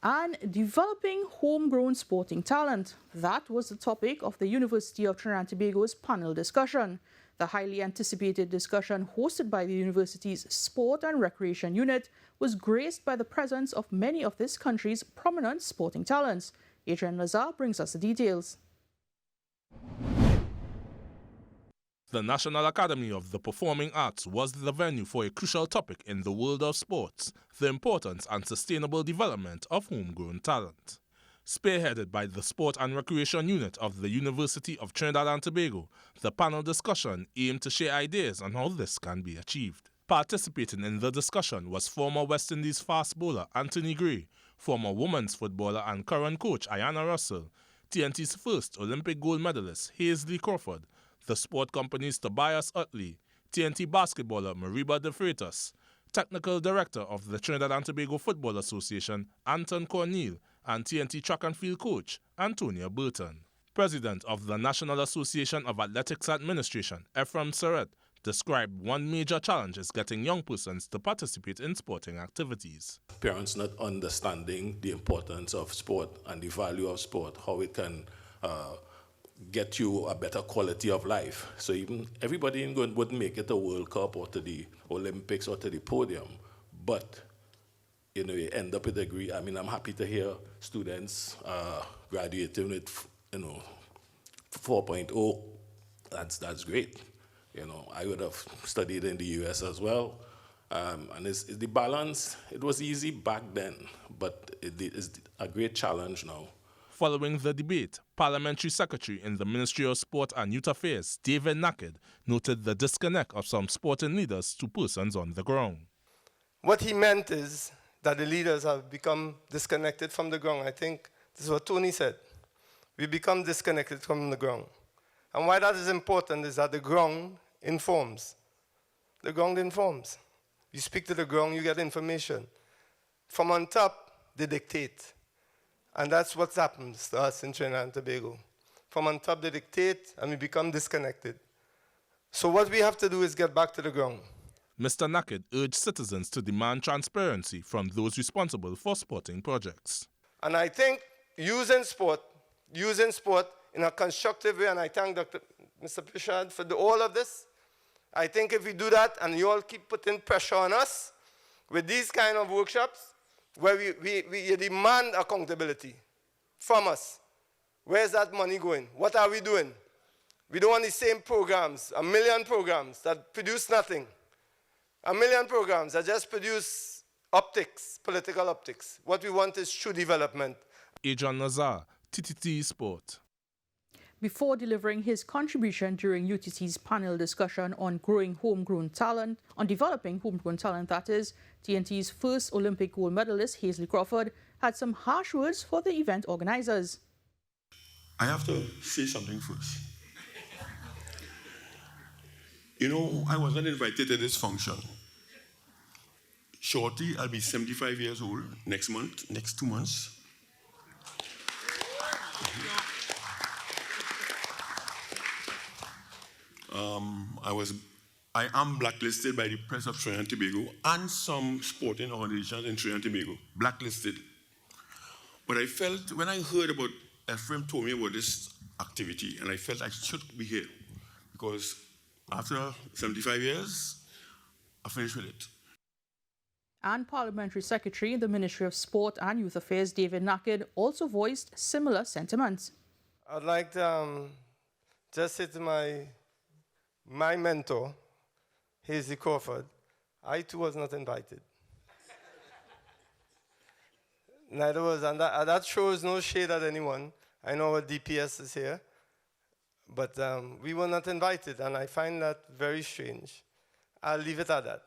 And developing homegrown sporting talent. That was the topic of the University of Trinidad and Tobago's panel discussion. The highly anticipated discussion hosted by the university's Sport and Recreation Unit was graced by the presence of many of this country's prominent sporting talents. Adrian Lazar brings us the details. The National Academy of the Performing Arts was the venue for a crucial topic in the world of sports, the importance and sustainable development of homegrown talent. Spearheaded by the Sport and Recreation Unit of the University of Trinidad and Tobago, the panel discussion aimed to share ideas on how this can be achieved. Participating in the discussion was former West Indies fast bowler Anthony Gray, former women's footballer and current coach Ayanna Russell, TNT's first Olympic gold medalist Hazley Crawford, the sport company's Tobias Utley, TNT basketballer Mariba De Freitas, technical director of the Trinidad and Tobago Football Association Anton Cornel, and TNT track and field coach Antonia Burton. President of the National Association of Athletics Administration, Ephraim Surratt, described one major challenge is getting young persons to participate in sporting activities. Parents not understanding the importance of sport and the value of sport, how it can get you a better quality of life. So even everybody in good wouldn't make it to World Cup or to the Olympics or to the podium, but you end up with a degree. I mean, I'm happy to hear students graduating with 4.0. That's great. I would have studied in the US as well. And it's the balance, it was easy back then, but it is a great challenge now. Following the debate, Parliamentary Secretary in the Ministry of Sport and Youth Affairs, David Naked, noted the disconnect of some sporting leaders to persons on the ground. What he meant is that the leaders have become disconnected from the ground. I think this is what Tony said. We become disconnected from the ground. And why that is important is that the ground informs. The ground informs. You speak to the ground, you get information. From on top, they dictate. And that's what happens to us in Trinidad and Tobago. From on top, they dictate, and we become disconnected. So what we have to do is get back to the ground. Mr. Naked urged citizens to demand transparency from those responsible for sporting projects. And I think using sport in a constructive way, and I thank Mr. Prashad for all of this. I think if we do that, and you all keep putting pressure on us with these kind of workshops, where we demand accountability from us. Where's that money going? What are we doing? We don't want the same programs, 1 million programs that produce nothing. 1 million programs that just produce optics, political optics. What we want is true development. Adrian Lazar, TTT Sport. Before delivering his contribution during UTT's panel discussion on developing homegrown talent, that is, TNT's first Olympic gold medalist, Hazley Crawford, had some harsh words for the event organizers. I have to say something first. I was not invited to this function. Shortly, I'll be 75 years old next 2 months. I am blacklisted by the press of Trinidad and Tobago and some sporting organizations in Trinidad and Tobago, blacklisted. But I felt, when I heard about, Ephraim told me about this activity, and I felt I should be here, because after 75 years, I finished with it. And Parliamentary Secretary in the Ministry of Sport and Youth Affairs, David Naked, also voiced similar sentiments. I'd like to just say to my mentor, Hazley Crawford, I too was not invited. Neither was, and that shows no shade at anyone. I know our DPS is here, but we were not invited, and I find that very strange. I'll leave it at that.